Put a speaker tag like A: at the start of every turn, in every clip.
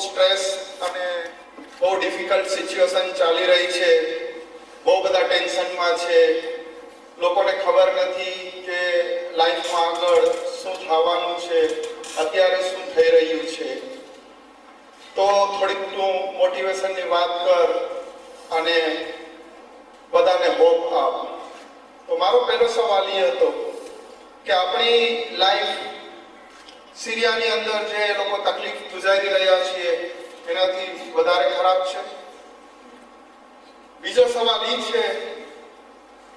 A: Stress અને બહુ difficult situation ચાલી રહી છે, બહુ બધા ટેન્શનમાં છે, લોકોને ખબર નથી કે લાઈફમાં આગળ શું થવાનું છે, અત્યારે શું થઈ રહ્યું છે. તો થોડીક તું મોટિવેશનની વાત કર અને બધાને હોપ આપ. તો મારો પહેલો સવાલ એ હતો કે આપણી લાઈફ સિરિયાની અંદર જે લોકો તકલીફ ગુજારી રહ્યા છીએ એનાથી વધારે ખરાબ છે? બીજો સવાલ એ છે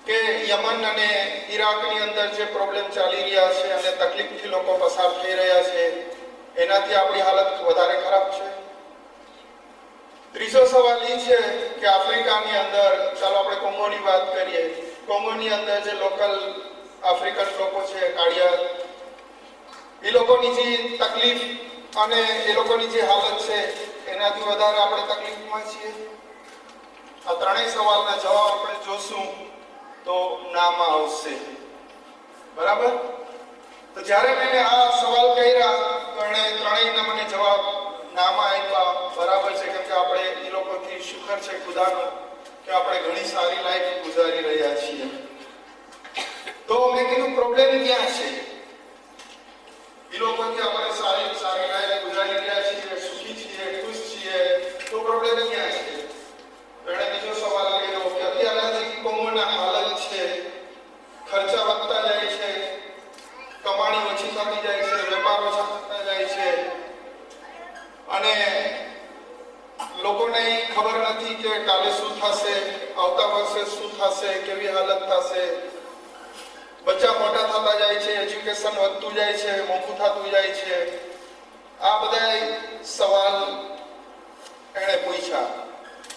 A: કે યમન અને ઈરાકની અંદર જે પ્રોબ્લેમ ચાલી રહ્યા છે અને તકલીફથી લોકો પસાર થઈ રહ્યા છે એનાથી આપણી હાલત વધારે ખરાબ છે? ત્રીજો સવાલ એ છે કે આફ્રિકાની અંદર, ચાલો આપણે કોંગોની વાત કરીએ, કોંગોની અંદર જે લોકલ આફ્રિકન લોકો છે, કાળિયા, એ લોકોની જે તકલીફ અને એ લોકોની જે હાલત છે એનાથી વધારે આપણે તકલીફમાં છીએ? આ ત્રણેય સવાલના જવાબ આપણે જોશું તો નામાં આવશે. બરાબર? તો જ્યારે મેં આ સવાલ કર્યા તો એણે ત્રણેયના મને જવાબ નામાં આપ્યા. બરાબર છે, કેમ કે આપણે એ લોકોથી શુક્ર છે ખુદાનો કે આપણે ઘણી સારી લાઈફ ગુજારી રહ્યા છીએ. તો મેં કીધું પ્રોબ્લેમ ક્યાં છે? એ લોકોથી આપણે સારી લાઈફ ગુજારી રહ્યા છીએ, સુખી છીએ, ખુશ છીએ, તો પ્રોબ્લેમ ક્યાં છે? એણે બીજો સવાલ કર્યો કે અત્યારે જે કોંગોના હાલત છે, ખર્ચા વધતા જાય છે, કમાણી ઓછી થતી જાય છે, વેપાર ઓછા થતા જાય છે અને લોકોને ખબર નથી કે કાલે શું થશે, આવતા વર્ષે શું થશે, કેવી હાલત થશે. બચ્ચા મોટા થતા જાય છે, એજ્યુકેશન વધતું જાય છે, મોંઘું થતું જાય છે. આ બધા સવાલ એણે પૂછ્યા.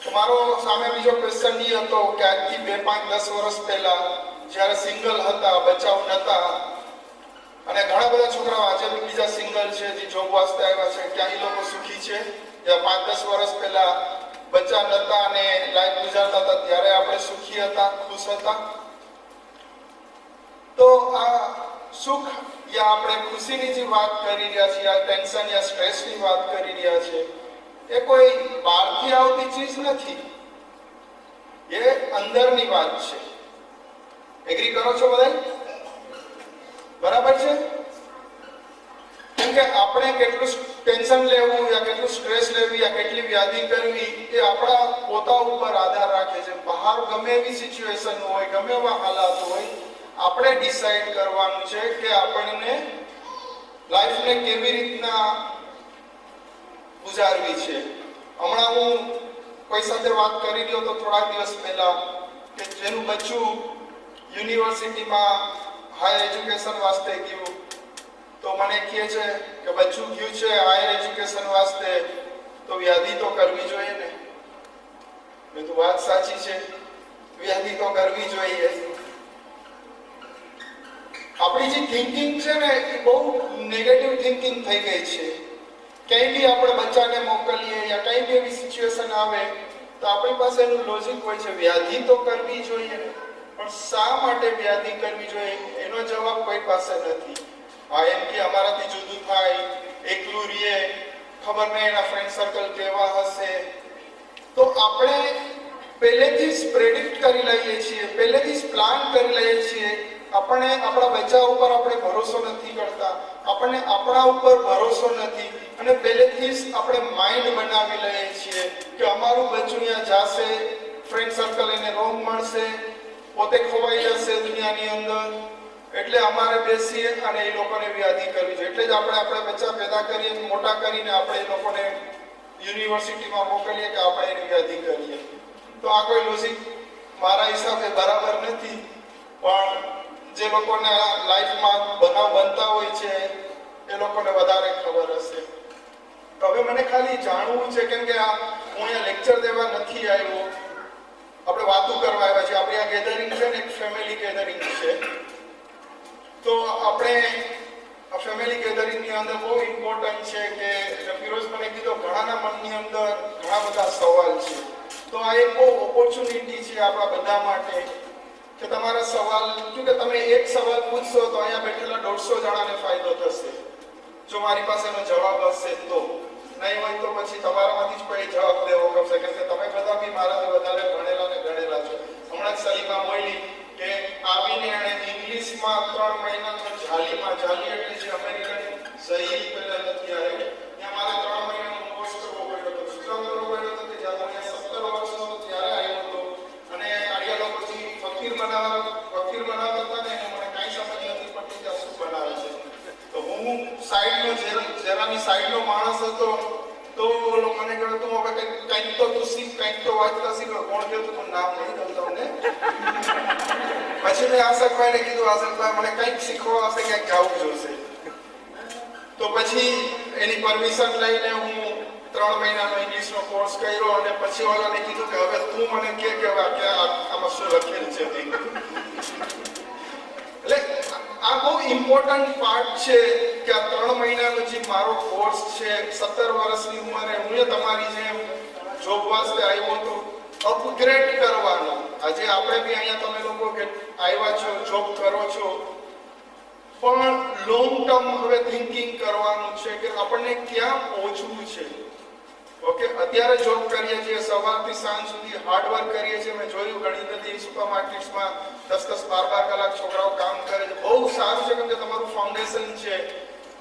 A: તો મારો સામે બીજો ક્વેશ્ચન એ હતો કે આજથી 2, 5, 10 વર્ષ પહેલા જ્યારે સિંગલ હતા, બચ્ચાઓ નહોતા, અને ઘણા બધા છોકરાઓ આજે બી બીજા સિંગલ છે, જે જોબ વાસ્તે આવ્યા છે, ક્યાં એ લોકો સુખી છે? જ્યાં 5, 10 વર્ષ પહેલા બચ્ચા નહોતા અને લાઈફ ગુજારતા હતા ત્યારે આપણે સુખી હતા, ખુશ હતા? તો આ સુખ યા આપણે ખુશીની જે વાત કરી રહ્યા છીએ, આ ટેન્શન યા સ્ટ્રેસની વાત કરી રહ્યા છે, એ કોઈ બહારથી આવતી ચીજ નથી, એ અંદરની વાત છે. એગ્રી કરો છો બધા? બરાબર છે? કેમ કે આપણે કેટલું ટેન્શન લેવું યા કેટલું સ્ટ્રેસ લેવું યા કેટલી વ્યાધિ કરવી એ આપણા પોતા ઉપર આધાર રાખે છે. બહાર ગમે એવી સિચ્યુએશન હોય, ગમે એવા હાલાત હોય, આપણે ડિસાઈડ કરવાનું છે કે આપણને લાઈફને કેવી રીતના ગુજારવી છે. હમણાં હું કોઈ સાથે વાત કરી રહ્યો તો થોડા દિવસ પહેલા કે જેનું બચ્ચું યુનિવર્સિટીમાં હાયર એજ્યુકેશન વાસ્તે ગયું, તો મને કહે છે કે બચ્ચું ગયું છે હાયર એજ્યુકેશન વાસ્તે તો વ્યાધિ તો કરવી જોઈએ ને. મેં તો વાત સાચી છે, વ્યાધિ તો કરવી જોઈએ. આપણી જે થિંકિંગ છે ને એ બહુ નેગેટિવ થિંકિંગ થઈ ગઈ છે. કંઈ બી આપણે બચ્ચાને મોકલીએ યા કંઈ બી એવી સિચ્યુએશન આવે તો આપણી પાસે એનું લોજિક હોય છે, વ્યાધિ તો કરવી જોઈએ, પણ શા માટે વ્યાધિ કરવી જોઈએ એનો જવાબ કોઈ પાસે નથી. હા, એમ કે અમારાથી જુદું થાય, એકલું રહીએ, ખબર નહીં એના ફ્રેન્ડ સર્કલ કેવા હશે. તો આપણે પહેલેથી જ પ્રેડિક્ટ કરી લઈએ છીએ, પહેલેથી જ પ્લાન કરી લઈએ છીએ. આપણે આપણા બચ્ચા ઉપર આપણે ભરોસો નથી કરતા, આપણને આપણા ઉપર ભરોસો નથી અને પહેલેથી જ આપણે માઇન્ડ બનાવી લઈએ છીએ કે અમારું બચ્ચું અહીંયા જશે, ફ્રેન્ડ સર્કલ એને રોંગ મળશે, પોતે ખોવાઈ જશે દુનિયાની અંદર, એટલે અમારે બેસીએ અને એ લોકોને વ્યાધિ કરવી જોઈએ. એટલે જ આપણે આપણા બચ્ચા પેદા કરીએ, મોટા કરીને આપણે એ લોકોને યુનિવર્સિટીમાં મોકલીએ કે આપણે એની વ્યાધિ કરીએ. તો આ કોઈ લોજિક મારા હિસાબે બરાબર નથી, પણ જે લોકોને લાઈફમાં બનાવ બનતા હોય છે એ લોકોને વધારે ખબર હશે. તો હવે મને ખાલી જાણવું છે, કેમ કે હું અહીંયા લેક્ચર દેવા નથી આવ્યો, આપણે વાતો કરવા આવ્યા છે. આપણી આ ગેધરિંગ છે ને એક ફેમિલી ગેધરિંગ છે. તો આપણે આ ફેમિલી ગેધરિંગની અંદર બહુ ઇમ્પોર્ટન્ટ છે કે ફિરોઝ મને કીધું ઘણાના મનની અંદર ઘણા બધા સવાલ છે. તો આ એક બહુ ઓપોર્ચ્યુનિટી છે આપણા બધા માટે કે તમારા સવાલ, કે તમે એક સવાલ પૂછશો તો અહીંયા બેઠેલા 150 જણાને ફાયદો થશે જો મારી પાસે એનો જવાબ હશે તો. નહીં હોય તો પછી તમારામાંથી જ કોઈ જવાબ દેવો ગમશે, કેમ કે તમે બધા બી મારાથી વધારે ભણેલા ને ગણેલા છો. હમણાં જ સલીમા બોલી કે આવીને એણે ઇંગ્લિશમાં 3 મહિના તો જાલી એટલે જે અમેરિકન સહી પેલા નથી આવે ત્યાં મારે 3 મહિનાનો કોર્સ કરવો પડ્યો હતો. શું કામ કરવો પડ્યો હતો કે જ્યારે હું 17 વર્ષનો હતો ત્યારે આવ્યો હતો અને કાઢિયા પછી ફકીર બનાવતા હતા ને મને કાંઈ સમજ નથી પડતી કે શું બનાવે છે. તો હું જરાની સાઈડનો માણસ હતો તો મને કહ્યું તું હવે કંઈક તો તું શીખ, કંઈક તો વાંચતા શીખ. કોણ કહેતું તું નામ નહીં દઉં તમને. પછી મેં આસફભાઈને કીધું, આસફભાઈ મને કંઈક શીખવા હશે, કંઈક જવું જોશે. તો પછી એની પરમિશન લઈને હું 3 મહિનાનો ઇંગ્લિશનો કોર્સ કર્યો અને પછી ઓલાને કીધું કે હવે તું મને કે આમાં શું લખેલું છે તે. એટલે આ બહુ ઇમ્પોર્ટન્ટ પાર્ટ છે કે આ 3 મહિનાનો જે મારો કોર્સ છે, 17 વર્ષની ઉંમરે હું તમારી જેમ જોબ વાસ્તે આવ્યો હતો, અપગ્રેડ કરવાનો. આજે આપણે બી અહીંયા તમે લોકો કે આવ્યા છો, જોબ કરો છો, પણ લોંગ ટર્મ હવે થિંકિંગ કરવાનું છે કે આપણને ક્યાં પહોંચવું છે. ઓકે, અત્યારે જોબ કરીએ છીએ, સવારથી સાંજ સુધી હાર્ડવર્ક કરીએ છીએ. મેં જોયું ઘણી બધી સુપરમાર્કેટ્સમાં 10-10, 12-12 કલાક છોકરાઓ કામ કરે છે. બહુ સારું છે કેમ કે તમારું ફાઉન્ડેશન છે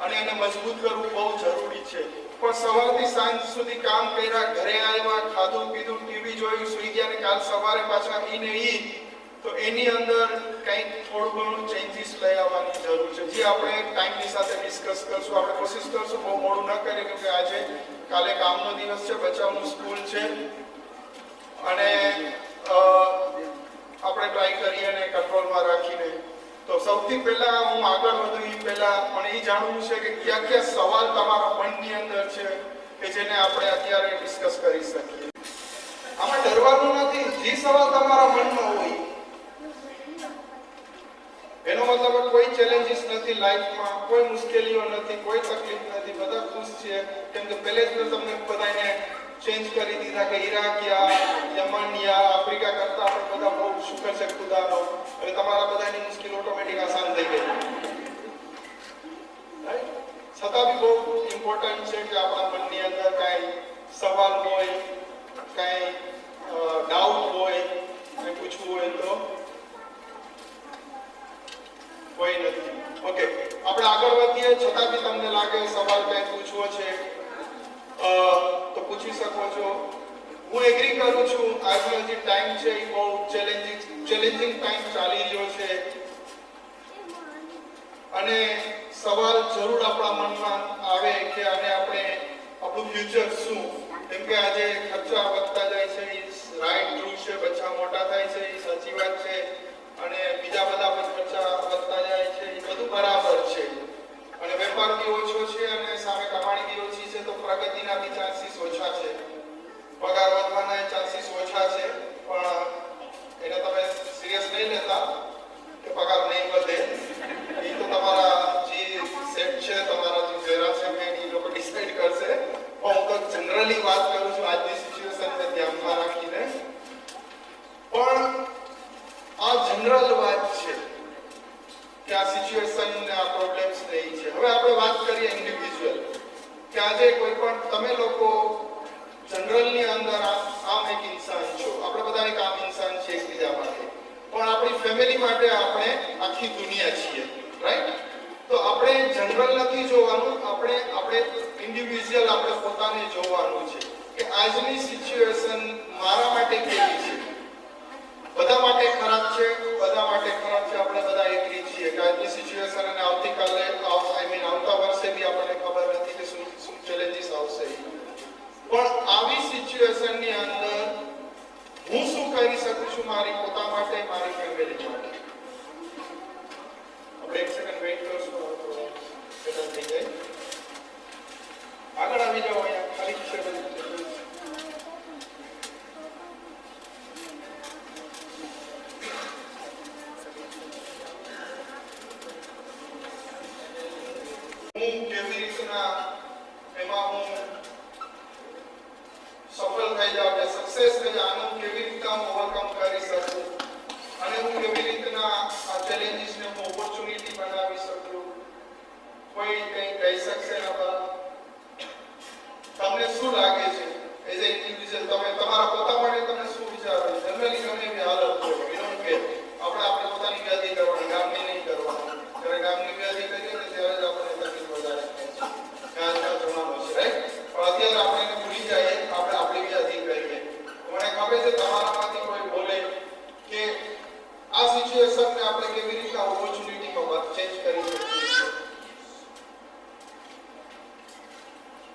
A: અને એને મજબૂત કરવું બહુ જરૂરી છે. પણ સવારથી સાંજ સુધી કામ કર્યા, ઘરે આવ્યા, ખાધું પીધું, ટીવી જોયું, સુઈ ગયા ને કાલ સવારે પાછા તો એની અંદર કંઈક થોડું ઘણું ચેન્જીસ લઈ આવવાની જરૂર છે, જે આપણે ટાઈમની સાથે ડિસ્કસ કરશું. આપણે કોશિશ કરશું બહુ મોડું ન કરીએ કેમ કે આજે કાલે કામનો દિવસ છે, બચ્ચાઓનું સ્કૂલ છે અને આપણે ટ્રાય કરીએ અને કંટ્રોલમાં રાખીને. તો સૌથી પહેલા હું આગળ વધું એ પહેલા મને એ જાણવું છે કે કયા કયા સવાલ તમારા મનની અંદર છે કે જેને આપણે અત્યારે ડિસ્કસ કરી શકીએ. આમાં ડરવાનું નથી. જે સવાલ તમારા મનમાં હોય એનો મતલબ કોઈ ચેલેન્જીસ નથી લાઈફમાં, કોઈ મુશ્કેલીઓ નથી, કોઈ તકલીફ નથી, બધા ખુશ છે. કેમ કે પહેલે જ તમને બધાને ચેન્જ કરી દીધા કે ઈરાક યા યમન યા આફ્રિકા કરતા આપણે બધા બહુ શુક્ર છે ખુદાનો, એટલે તમારા બધાની મુશ્કેલ ઓટોમેટિક આસાન થઈ ગઈ. છતાં બી બહુ ઇમ્પોર્ટન્ટ છે કે આપણા મનની અંદર કાંઈ સવાલ હોય, કાંઈ ડાઉટ હોય, કાંઈ પૂછવું હોય તો કોઈ નથી. ઓકે, આપણે આગળ વધીએ. છતાં બી તમને લાગે સવાલ કંઈ પૂછવો છે તો પૂછી શકો છો. હું એગ્રી કરું છું, આજનો જે ટાઈમ છે એ બહુ ચેલેન્જિંગ ટાઈમ ચાલી રહ્યો છે અને સવાલ જરૂર આપણા મનમાં આવે કે આને આપણે આપણું ફ્યુચર શું. કેમ કે આજે ખર્ચા વધતા જાય છે, એ રાઈટ ટ્રુ છે. બચ્ચા મોટા થાય છે, એ સાચી વાત છે, અને બીજા બધા ખર્ચા વધતા જાય છે, એ બધું બરાબર છે. અને વેપાર બી ઓછો છે અને સામે કમાણી બી ઓછી છે, તો પ્રગતિના બી ચાન્સીસ ઓછા છે, પગાર વધવાના ચાન્સીસ ઓછા છે. પણ એને તમે સિરિયસ નહીં લેતા કે પગાર નહીં વધે. એ તો તમારા જે સેટ છે, તમારા જે ચહેરા છે એ લોકો ડિસાઈડ કરશે. પણ હું તો જનરલી વાત કરું છું આજની સિચ્યુએશનને ધ્યાનમાં રાખીને. પણ આ જનરલ વાત છે કે આ સિચ્યુએશન ને આ પ્રોબ્લેમ્સ નહીં છે. હવે આપણે વાત કરીએ ઇન્ડિવિજ્યુઅલ કે આજે કોઈ પણ તમે લોકો જનરલની અંદર આમ એક ઇન્સાન છો. આપણે બધા એક આમ ઇન્સાન છે એકબીજા માટે, પણ આપણી ફેમિલી માટે આપણે આખી દુનિયા છીએ, રાઈટ? તો આપણે જનરલ નથી જોવાનું, આપણે ઇન્ડિવિજ્યુઅલ આપણે પોતાને જોવાનું છે કે આજની સિચ્યુએશન મારા માટે કેવી છે. બધા માટે ખરાબ છે, બધા માટે ખરાબ છે. આપણે બધા એગ્રી છીએ કે આજની સિચ્યુએશન અને આવતીકાલે આવતા વર્ષે બી આપણને ખબર નથી કે શું ચેલેન્જીસ આવશે. પણ આવી સિચ્યુએશનની અંદર હું શું કરી શકું છું મારી પોતા માટે, મારી ફેમિલી માટે. આપણે એક સેકન્ડ વેઇટ કરશું, સેટલ થઈ જાય. આગળ આવી જાઓ. અહીંયા ખાલી છે બધું. હું કેવી રીતના એમાં હું સફળ થઈ જાઉં કે સક્સેસ થઈ જાઉં, આનું કેવી રીતના હું ઓવરકમ કરી શકું અને હું કેવી રીતના આ ચેલેન્જીસને હું ઓપોર્ચ્યુનિટી બનાવી શકું. કોઈ કંઈ કહી શકશે ના? તમને શું લાગે પર્સનલી ગમે એવી હાલત હોય, વિનોદ કે આપણે આપણે પોતાની વ્યાધિ કરવાની, ગામની નહીં કરવાની. જ્યારે ગામની વ્યાધિ કરીએ ને ત્યારે જ આપણે તકલીફ વધારે થાય છે. આજના જમાનો છે, રાઈટ? પણ અત્યારે આપણે એને ભૂલી જઈએ, આપણે આપણી વ્યાધિ કરીએ. મને ખબર છે તમારામાંથી કોઈ બોલે કે આ સિચ્યુએશનને આપણે કેવી રીતના ઓપોર્ચ્યુનિટીમાં ચેન્જ કરી શકીએ છીએ.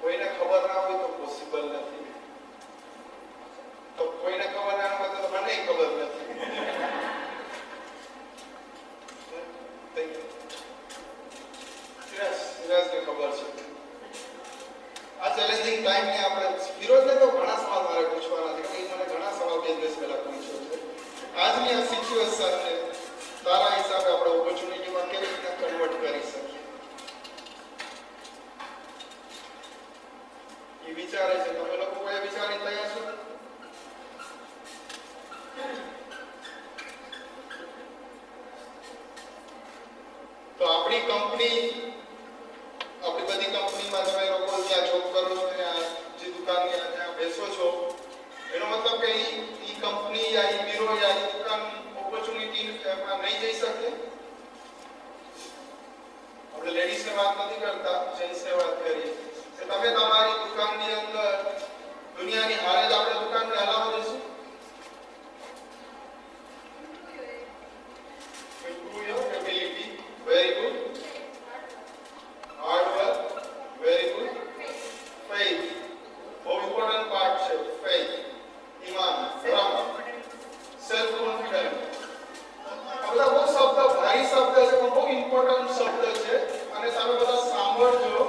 A: કોઈને ખબર ના હોય તો પોસિબલ નથી, તો કોઈને ખબર ના હોય તો મને ખબર નથી. સિરાજને ખબર છે. આ ચેલેન્જિંગ ટાઈમને આપણે વિરોધને તો ઘણા સવાલ મારે પૂછવાના છે, કે મને ઘણા સવાલ બે દિવસ પહેલા પૂછ્યો છે. આજની આ સિચ્યુએશનને તારા હિસાબે આપણે ઓપોર્ચ્યુનિટીમાં કેવી રીતે કન્વર્ટ કરી શકીએ એ વિચારે છે. તમે લોકો કોઈ વિચારી તૈયાર છો? તો આપણી કંપની, આપણી બધી કંપનીમાં તમે લોકો જ્યાં જોબ કરો છો, જે દુકાનની ત્યાં બેસો છો, એનો મતલબ કે ઈ કંપની યા ઈ બીરો યા ઈ દુકાન ઓપોર્ચ્યુનિટી એમાં નહીં જઈ શકે. આપણે લેડીઝને વાત નથી કરતા, જેન્ટ્સને વાત કરીએ. કે તમે તમારી દુકાનની અંદર દુનિયાની હારે જ આપણે દુકાનને હલાવવા દઈશું. Improve your ability. Very good. Hard work. Very good. Faith. બહુ ઇમ્પોર્ટન્ટ પાર્ટ છે. Faith. ઈમાન. ધર્મ. Self confidence. આ બધા બહુ શબ્દ, ભારી શબ્દ છે, પણ બહુ ઇમ્પોર્ટન્ટ શબ્દ છે અને તમે બધા સાંભળજો.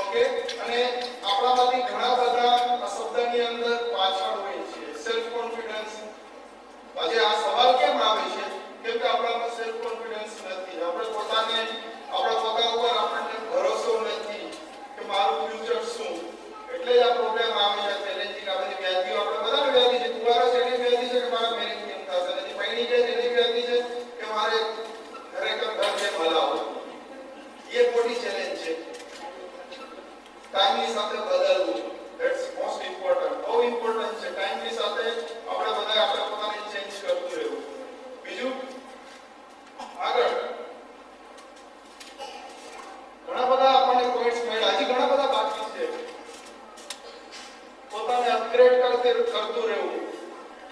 A: ઓકે? અને આપણામાંથી ઘણા બધા આ શબ્દની અંદર પાછળ હોય છે. Self confidence. આજે આ સવાલ કેમ આવે છે? કેમ કે આપણામાં સેલ્ફ કોન્ફિડન્સ નથી. આપણે પોતાને, આપણા પોતા ઉપર આપણને ભરોસો નથી કે મારું ફ્યુચર શું. એટલે જ આ પ્રોબ્લેમ આવે છે, ચેલેન્જિંગ આવે છે. વ્યાધિઓ આપણે બધાને વ્યાધિ છે. કુવારો છે એની વ્યાધિ છે કે મારા મેરેજ કેમ થશે, નથી પૈણી છે એની વ્યાધિ છે કે મારે ખરેખર ઘર કેમ હલાવવું. એ મોટી ચેલેન્જ છે. ટાઈમની સાથે બદલવું, ધેટ્સ મોસ્ટ ઇમ્પોર્ટન્ટ. બહુ ઇમ્પોર્ટન્ટ છે. ટાઈમની સાથે આપણે બધા આપણે પોતાને ચેન્જ કરતું રહેવું. બીજું આગળ ઘણા બધા આપણને પોઈન્ટ્સ મળ્યા, હજી ઘણા બધા બાકી છે. પોતાને અપગ્રેડ કરતું રહેવું.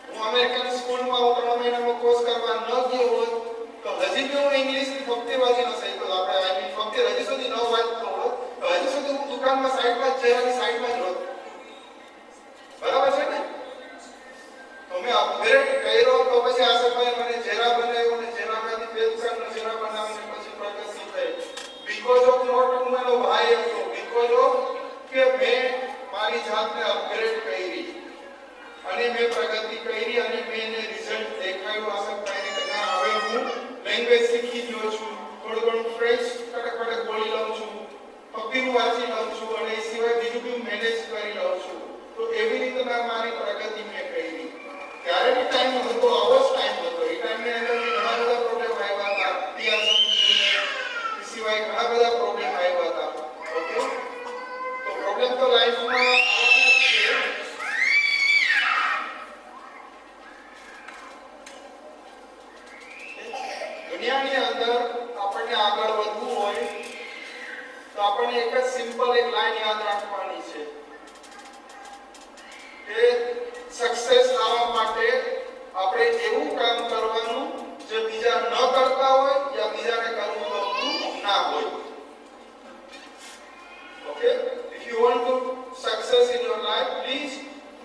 A: હું અમેરિકન સ્કૂલમાં 3 મહિનાનો કોર્સ કરવા ન ગયો હોત તો હજી બી હું ઇંગ્લિશની ફક્તીબાજી ન શીખતો. આપણે આઈ મીન ફક્તી હજી સુધી ન વાંચતો હોત તો હજી સુધી હું દુકાનમાં સાઈડમાં ચહેરાની સાઈડમાં જ હોત. બરાબર છે ને? તો મેં અપગ્રેડ કર્યો તો પછી આ સમયે મને ચહેરા બનાવ્યો અને ચહેરામાંથી બે દુકાનનો ચહેરા બનાવીને પછી પ્રગતિ થઈ. બીકોઝ ઓફ નોટ હું એનો ભાઈ હતો, બીકોઝ ઓફ કે મેં મારી જાતને અપગ્રેડ કરી અને મેં પ્રગતિ કરી અને મેં એને રિઝલ્ટ દેખાયું આ સમયે કે ના હવે હું લેંગ્વેજ શીખી ગયો છું, થોડું ઘણું ફ્રેન્ચ કડક બોલી લઉં છું, પપ્પીનું વાંચી લઉં છું અને એ સિવાય બીજું બી મેનેજ કરી લઉં છું. તો એવી રીતે મારી પ્રગતિ મેં કરી. ત્યારે બી ટાઈમ હતો, આવો જ ટાઈમ હતો. એ ટાઈમની અંદર ઘણા બધા પ્રોબ્લેમ આવ્યા હતા. એ સિવાય ઘણા બધા પ્રોબ્લેમ આવ્યા હતા. ઓકે? તો પ્રોબ્લેમ તો લાઈફમાં આવવાના જ છે. દુનિયાની અંદર આપણને આગળ વધવું હોય તો આપણને એક જ સિમ્પલ એક લાઈન યાદ રાખવાની છે કે સક્સેસ લાવવા માટે આપણે એવું કામ કરવાનું જે બીજા ન કરતા હોય યા બીજાને કરવું ગમતું ના હોય. Okay? If you want to success in your life, please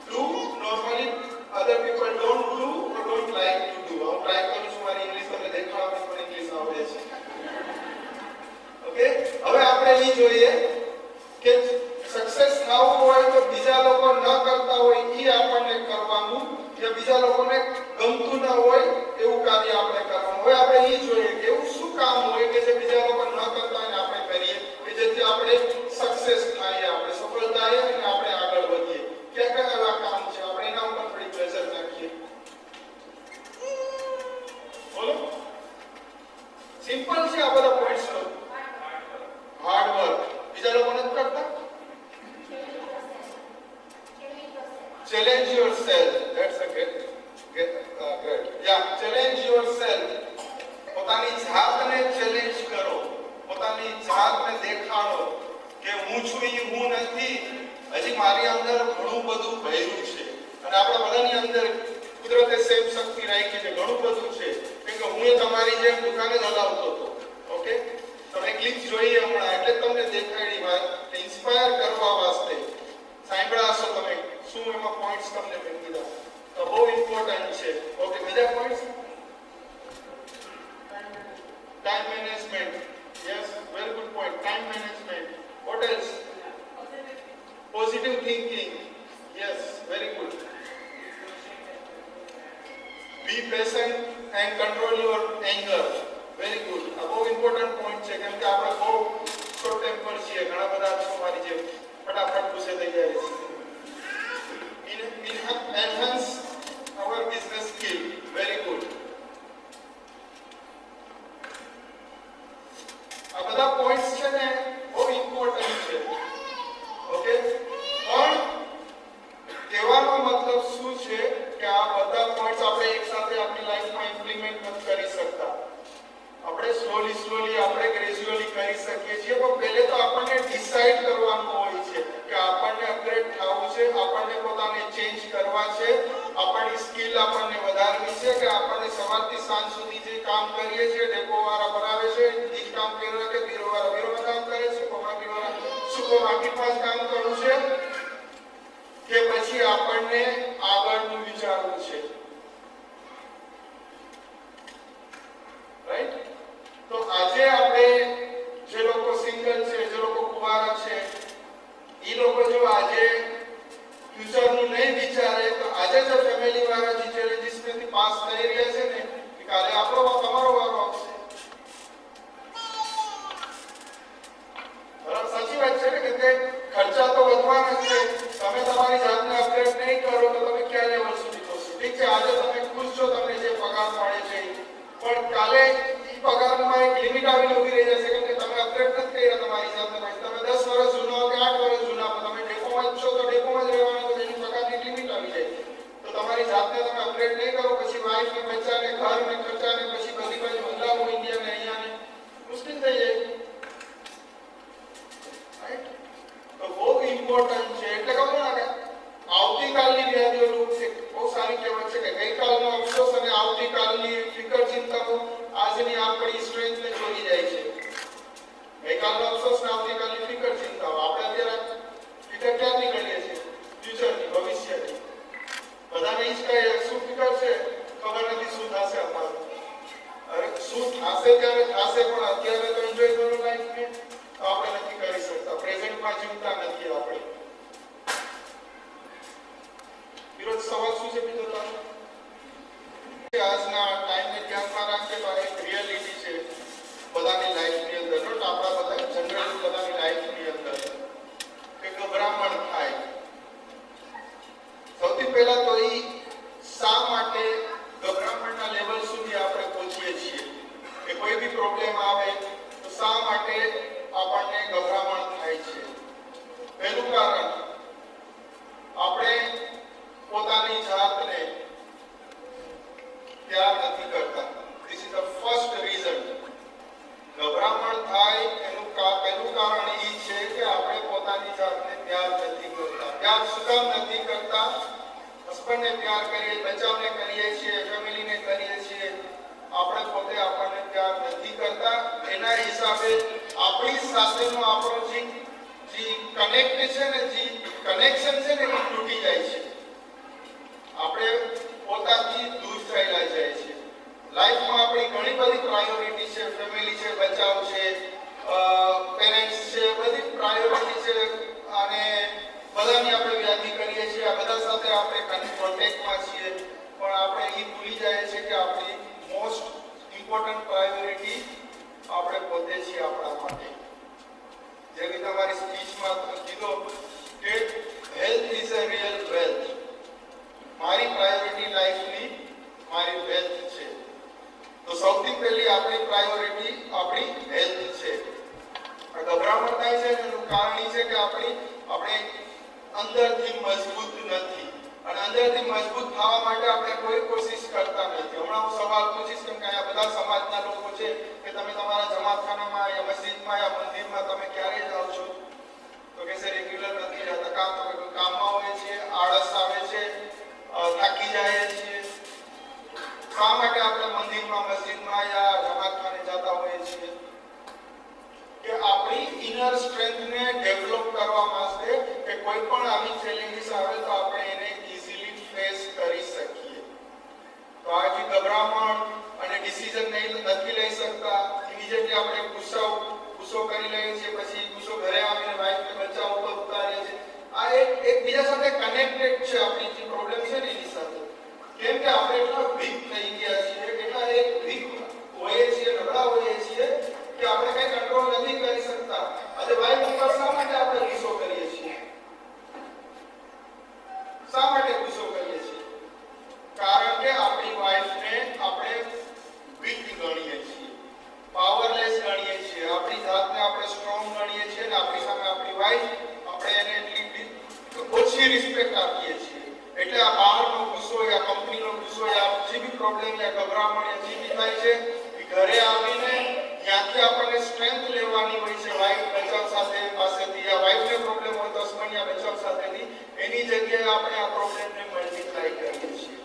A: do normally other people don't do or don't like to do. હું ટ્રાય કરું છું મારી ઇંગ્લિશ તમને દેખાડવાની, પણ ઇંગ્લિશ આવડે છે. ઓકે? હવે આપણે એ જોઈએ કે સક્સેસ થવું હોય તો બીજા લોકો ન કરતા હોય એ આપણને કરવાનું, કે બીજા લોકોને ગમતું ન હોય એવું કાર્ય આપણે કરવાનું. હવે આપણે એ જોઈએ કે એવું શું કામ હોય કે જે બીજા લોકો ન કરતા હોય આપણે કરીએ કે જેથી આપણે સક્સેસ થાય, આપણે સફળ થાય અને આપણે આગળ વધીએ. કયા કયા એવા કામ છે આપણે એના ઉપર થોડી પ્રેશર નાખીએ. બોલો. સિમ્પલ છે આ બધા પોઈન્ટ્સ. Hard work. બીજા લોકો નથી કરતા. Challenge yourself. That's a good. Great. Yeah, challenge yourself. પોતાની જાતને ચેલેન્જ કરો, પોતાની જાતને દેખાડો કે હું છું એ હું નથી, હજી મારી અંદર ઘણું બધું ભર્યું છે. અને આપણા બધાની અંદર કુદરતે સેમ શક્તિ રાખી છે, ઘણું બધું છે. કેમ કે હું તમારી જેમ દુકાને જ હલાવતો હતો. ઓકે, તમે ક્લિપ જોઈએ હમણાં એટલે તમને દેખાડી વાત ઇન્સ્પાયર કરવા વાસ્તે સાંભળ્યા હશો તમે શું એમાં પોઈન્ટ્સ તમને મેં કીધા તો બહુ ઇમ્પોર્ટન્ટ છે. ઓકે, બીજા points time management. Yes, very good point. Time management. What else? Positive thinking. Yes, very good. Be patient and control your anger. Very good. આ બહુ ઇમ્પોર્ટન્ટ પોઈન્ટ છે કેમ કે આપણે બહુ શોર્ટ ટેમ્પર છીએ, ઘણા બધા તમારી જેમ ફટાફટ ગુસ્સે થઈ જાય છે. Enhance our business skill. Very good. આ બધા પોઈન્ટ્સ છે ને બહુ ઇમ્પોર્ટન્ટ છે. ઓકે, પણ કહેવાનો મતલબ શું છે કે આ બધા પોઈન્ટ્સ આપણે એકસાથે આપણી લાઈફમાં ઇમ્પ્લિમેન્ટ નથી કરી શકતા. આપણે સ્લોલી આપણે ગ્રેજ્યુઅલી કરી શકીએ છીએ, પણ પહેલે તો આપણને ડિસાઈડ કરવાનું હોય છે કે આપણને અપગ્રેડ થવું છે, આપણને પોતાને ચેન્જ કરવા છે, આપણી સ્કિલ આપણને વધારવી છે કે આપણને સવારથી સાંજ સુધી જે કામ કરીએ છીએ ડેપો વાળા બનાવે છે એ કામ કર્યા કે બીરો વાળા બીરોમાં કામ કરે છે, કોમાકી વાળા સુપરમાર્કેટ માં કામ કરવું છે કે પછી આપણને આગળનું વિચારવું છે. રાઈટ? તો આજે આપણે જે લોકો સિંગલ છે, જે લોકો કુંવારા છે, એ લોકો જો આજે ફ્યુચરનું નહીં વિચારે તો આજે જો ફેમિલી વાળા જે ચેલેન્જીસમાંથી પાસ થઈ રહ્યા છે ને કે કાલે આપણો તમારો વારો આવશે. બરાબર, સાચી વાત છે ને કે ખર્ચા તો વધવાના છે. તમે તમારી જાતને અપગ્રેડ નહીં કરો તો તમે ક્યાં લેવલ સુધી પહોંચશો? ઠીક છે, આજે તમે ખુશ છો, તમને જે પગાર મળે છે, પણ કાલે એ પગારમાં એક લિમિટ આવીને ઊભી રહી જશે કેમ કે તમે અપગ્રેડ નથી કર્યા તમારી જાતને. તમે 10 વર્ષ જૂના હો કે 8 વર્ષ જૂના હો, તમે ડેપોમાં જ છો તો ડેપોમાં જ રહેવાનું, તો એની પગારની લિમિટ આવી જાય. તો તમારી જાતને તમે અપગ્રેડ નહીં કરો પછી વાઈફ ને બચ્ચાને ઘરને ખર્ચાને પછી બધી બાજુ હલાવો ઇન્ડિયાને અહીંયાને મુશ્કેલ થઈ જાય. રાઈટ? તો બહુ ઇમ્પોર્ટન્ટ છે. એટલે કહું છું ને કે આવતીકાલની યાદીઓનું બહુ સારી કહેવત છે કે ગઈકાલનો અફસોસ અને આવતીકાલની ફિકર ચિંતાઓ આજની આપણી સ્ટ્રેન્થને ચોરી જાય છે. ગઈકાલનો અફસોસ ને આવતીકાલની ફિકર ચિંતાઓ આપણે અત્યારે ફિકર ક્યાંની કરીએ છીએ? ફ્યુચરની, ભવિષ્યની. બધાને ઈ જ કહે શું ફિકર છે, ખબર નથી શું થશે અમારું. અરે શું થશે ત્યારે થશે, પણ અત્યારે તો એન્જોય કરો લાઈફને. આપણે નથી કરી શકતા, પ્રેઝન્ટમાં જીવતા નથી આપણે. વિરોધ સવાલ શું છે બીજો તારો? આજના ટાઈમને ધ્યાનમાં રાખીએ તો એક રિયાલિટી છે બધાની લાઈફની અંદર, નોટ આપણા બધા જનરલી બધાની લાઈફની અંદર કે ગભરામણ થાય. સૌથી પહેલા તો એ શા માટે ગભરામણના લેવલ સુધી આપણે પહોંચીએ છીએ કે કોઈ બી પ્રોબ્લેમ આવે તો શા માટે આપણને ગભરામણ થાય છે? પહેલું કારણ આપણે પોતાની જાતને પ્યાર નથી કરતા. This is the first reason. ગભરામણ થાય એનું પહેલું કારણ એ છે કે આપણે પોતાની જાતને પ્યાર નથી કરતા. પ્યાર શું કામ નથી કરતા? હસબન્ડને પ્યાર કરીએ, બચ્ચાઓને કરીએ છીએ, ફેમિલીને કરીએ છીએ, આપણે પોતે આપણને પ્યાર નથી કરતા. એના હિસાબે આપણી સાથેનો આપણો જે કનેક્ટ છે ને, જે કનેક્શન છે ને, એ તૂટી જાય છે. આપણે પોતાથી દૂર થયેલા જાય છે. લાઈફમાં આપણી ઘણી બધી પ્રાયોરિટી છે, ફેમિલી છે, બચાવ છે, પેરેન્ટ્સ છે, બધી પ્રાયોરિટી છે અને બધાની આપણે યાદી કરીએ છીએ. આ બધા સાથે આપણે કોન્ટેક્ટમાં છીએ, પણ આપણે એ ભૂલી જાય છે કે આપણી મોસ્ટ ઇમ્પોર્ટન્ટ પ્રાયોરિટી આપણે પોતે છીએ આપણા માટે. જેમ કે તમારી સ્પીચમાં કીધો કે health is a real wealth. મારી પ્રાયોરિટી લાઈફની મારી હેલ્થ છે. તો સૌથી પહેલી આપણી પ્રાયોરિટી આપણી હેલ્થ છે. ગભરામણ થાય છે એનું કારણ એ છે કે આપણે અંદરથી મજબૂત નથી અને અંદરથી મજબૂત થવા માટે આપણે કોઈ કોશિશ કરતા નથી. હમણાં હું સવાલ પૂછીશ કેમ કે આ બધા સમાજના લોકો છે કે તમે તમારા જમાતખાનામાં યા મસ્જિદમાં યા મંદિરમાં તમે ક્યારે જાઓ છો? તો કે સર રેગ્યુલર નથી જતા. કામ તો કોઈ કામમાં હોય છે, આળસ આવે છે, થાકી જાય છે. શા માટે આપણે મંદિરમાં મસ્જિદમાં યા જમાતખાને જતા હોઈએ છીએ? કે આપણી ઇનર સ્ટ્રેન્થને ડેવલપ કરવા માટે કે કોઈ પણ આવી ચેલેન્જીસ આવે તો આપણે એને ઈઝીલી ફેસ કરી શકીએ. તો આ જે ગભરામણ અને ડિસિઝન નથી લઈ શકતા, ઇમિડિયેટલી આપણે ગુસ્સો કરી લઈએ છીએ, પછી ગુસ્સો ઘરે આવીને વાઈફને બચ્ચા ઉપર ઉતારીએ છીએ. આ એકબીજા સાથે કનેક્ટેડ છે આપણી જે પ્રોબ્લેમ છે ને એની સાથે. કેમ કે આપણે એટલા વીક થઈ ગયા છીએ, એટલા વીક હોઈએ છીએ, નબળા હોઈએ છીએ કે આપણે કઈ કંટ્રોલ નથી કરી શકતા. આજે વાઈફ ઉપર શા માટે આપણે ગુસ્સો કરીએ છીએ? શા માટે ગુસ્સો કરીએ છીએ? કારણ કે આપણી વાઈફને આપણે વીક ગણીએ છીએ, પાવરલેસ ગણીએ છીએ, આપણી જાતને આપણે સ્ટ્રોંગ ગણીએ છીએ અને આપણી સામે આપણી વાઈફ આપણે એને એટલી ઓછી રિસ્પેક્ટ આપીએ છીએ. એટલે આ બહારનો ગુસ્સો યા કંપનીનો ગુસ્સો યા જે બી પ્રોબ્લેમ યા ગભરામણ યા જે બી થાય છે એ ઘરે આવીને ત્યાંથી આપણને સ્ટ્રેન્થ લેવાની હોય છે વાઈફ બચાવ સાથે પાસેથી, યા વાઈફને પ્રોબ્લેમ હોય તો હસબન્ડ યા બચાવ સાથેથી. એની જગ્યાએ આપણે આ પ્રોબ્લેમને મલ્ટીપ્લાય કરીએ છીએ.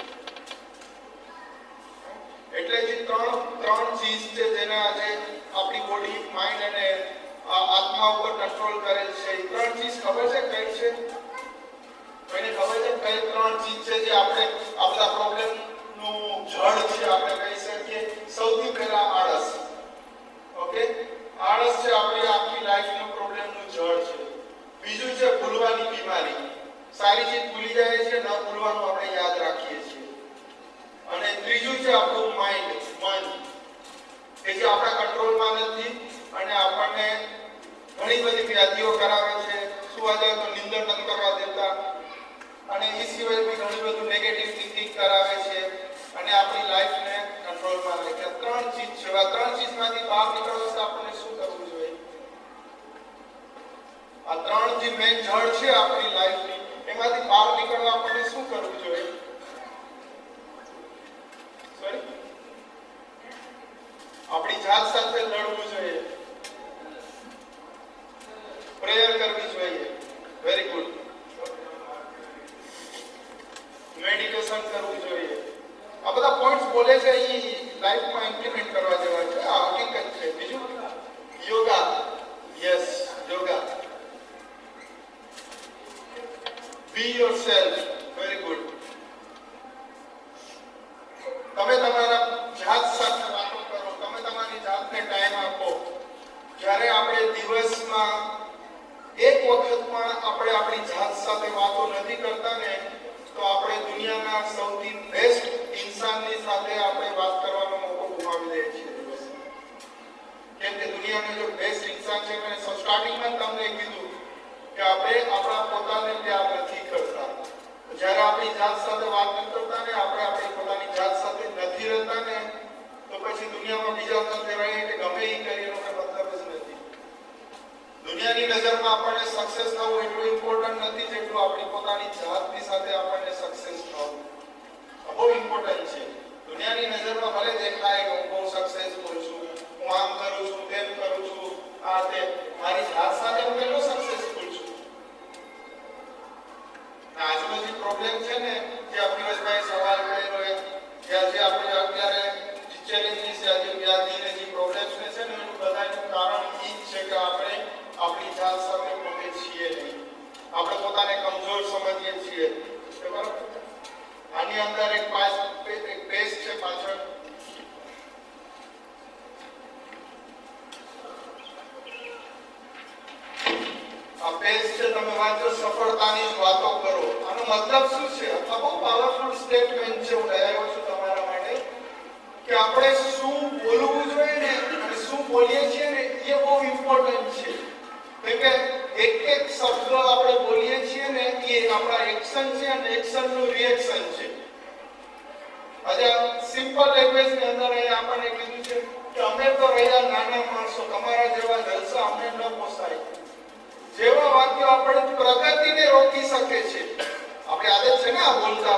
A: એટલે જે ત્રણ ચીજ છે જેને આજે આપણી બોડી, માઇન્ડ અને આત્મા ઉપર કંટ્રોલ કરે છે, એ ત્રણ ચીજ ખબર છે કઈ છે? કોઈને ખબર છે કઈ ત્રણ ચીજ છે જે આપણે આ બધા પ્રોબ્લેમ નું જડ છે આપણે કહી શકીએ? સૌથી પહેલા આળસ. ઓકે, આળસ છે આપણી આખી લાઈફનો પ્રોબ્લેમનું જડ છે. બીજું છે ભૂલવાની બીમારી. સારી ચીજ ભૂલી જાય છે, ન ભૂલવાનું આપણે યાદ રાખીએ છીએ. અને ત્રીજું છે આપણું માઇન્ડ, મન, કે જે આપણા કંટ્રોલમાં નથી અને આપણને ઘણી બધી વ્યાધિઓ કરાવે છે. સુવા જાય તો નિંદર નથી કરવા દેતા અને એ સિવાય બી ઘણું બધું નેગેટિવ થિંકિંગ કરાવે છે અને આપણી લાઈફને કંટ્રોલમાં રાખે. ત્રણ ચીજ છે. આ ત્રણ ચીજમાંથી બહાર નીકળવા માટે આપણને શું કરવું જોઈએ? આ ત્રણ જે મેઇન જડ છે આપણી લાઈફની, એમાંથી બહાર નીકળવા આપણને શું કરવું જોઈએ? આપણી જાત સાથે લડવું જોઈએ, પ્રેયર કરવી જોઈએ. Very good. મેડિટેશન કરવું જોઈએ. આ બધા પોઈન્ટ્સ બોલે છે એ લાઈફમાં ઇમ્પ્લિમેન્ટ કરવા જેવા છે. આ હકીકત છે. બીજું યોગા. યસ, યોગા. બી યોરસેલ્ફ. Very good. તમે તમારા જાત સાથે વાતો કરો, તમે તમારી જાતને ટાઈમ આપો. જ્યારે આપણે દિવસમાં એક વખત પણ આપણે આપણી જાત સાથે વાતો નથી કરતા ને, તો આપણે દુનિયાના સૌથી બેસ્ટ ઇન્સાનની સાથે આપણે વાત કરવાનો મોકો ગુમાવી દઈએ છીએ દિવસમાં. કેમ કે દુનિયાનો જો બેસ્ટ ઇન્સાન છે, મેં સ્ટાર્ટિંગમાં તમને કીધું કે આપણે આપણા પોતાને પ્યાર નથી કરતા. જ્યારે આપણી જાત સાથે વાત નથી કરતા ને, આપણે આપણી પોતાની જાત સાથે નથી રહેતા ને, તો પછી દુનિયામાં બીજા સાથે રહીએ કે ગમે એ કરીએ એનો કોઈ મતલબ જ નથી. દુનિયાની નજરમાં આપણને સક્સેસ થવું એટલું ઇમ્પોર્ટન્ટ નથી જેટલું આપણી પોતાની જાતની સાથે આપણને સક્સેસ થવું બહુ ઇમ્પોર્ટન્ટ છે. દુનિયાની નજરમાં ભલે દેખાય કે હું બહુ સક્સેસફુલ છું, હું આમ કરું છું, તેમ કરું છું, આ તે, મારી જાત સાથે હું કેટલો સક્સેસફુલ છું? આજનો જે પ્રોબ્લેમ છે ને, જે અભિવસભાઈ સવાલ કર્યો છે, જે આપણે અત્યારે ચેલેન્જીસ છે, જે વ્યાધિને જે પ્રોબ્લેમ્સ છે ને, એનું બધાનું કારણ એ જ છે કે આપણે આપણી જાત સાથે પોતે છીએ નહીં. આપણે પોતાને કમજોર સમજીએ છીએ. બરાબર? આની અંદર એક પેજ છે પાછળ. આ પેજ છે, તમે વાંચો, સફળતાની જ વાતો કરો. આનો મતલબ શું છે? આ બહુ પાવરફુલ સ્ટેટમેન્ટ છે. હું લઈ આવ્યો છું તમારા માટે કે આપણે શું બોલવું જોઈએ ને અને શું બોલીએ છીએ ને, એ બહુ ઇમ્પોર્ટન્ટ છે. કેમ કે એક શબ્દ આપણે બોલીએ છીએ ને, એ આપણા એક્શન છે અને એક્શનનું રિએક્શન છે. આજે સિમ્પલ લેંગ્વેજની અંદર આપણને કીધું છે કે અમે તો રહ્યા નાના માણસો, તમારા જેવા જલસા અમને ન પોસાય. જેવા વાક્યો આપણે પ્રગતિને રોકી શકે છે. આપણે આદત છે ને આ બોલતા,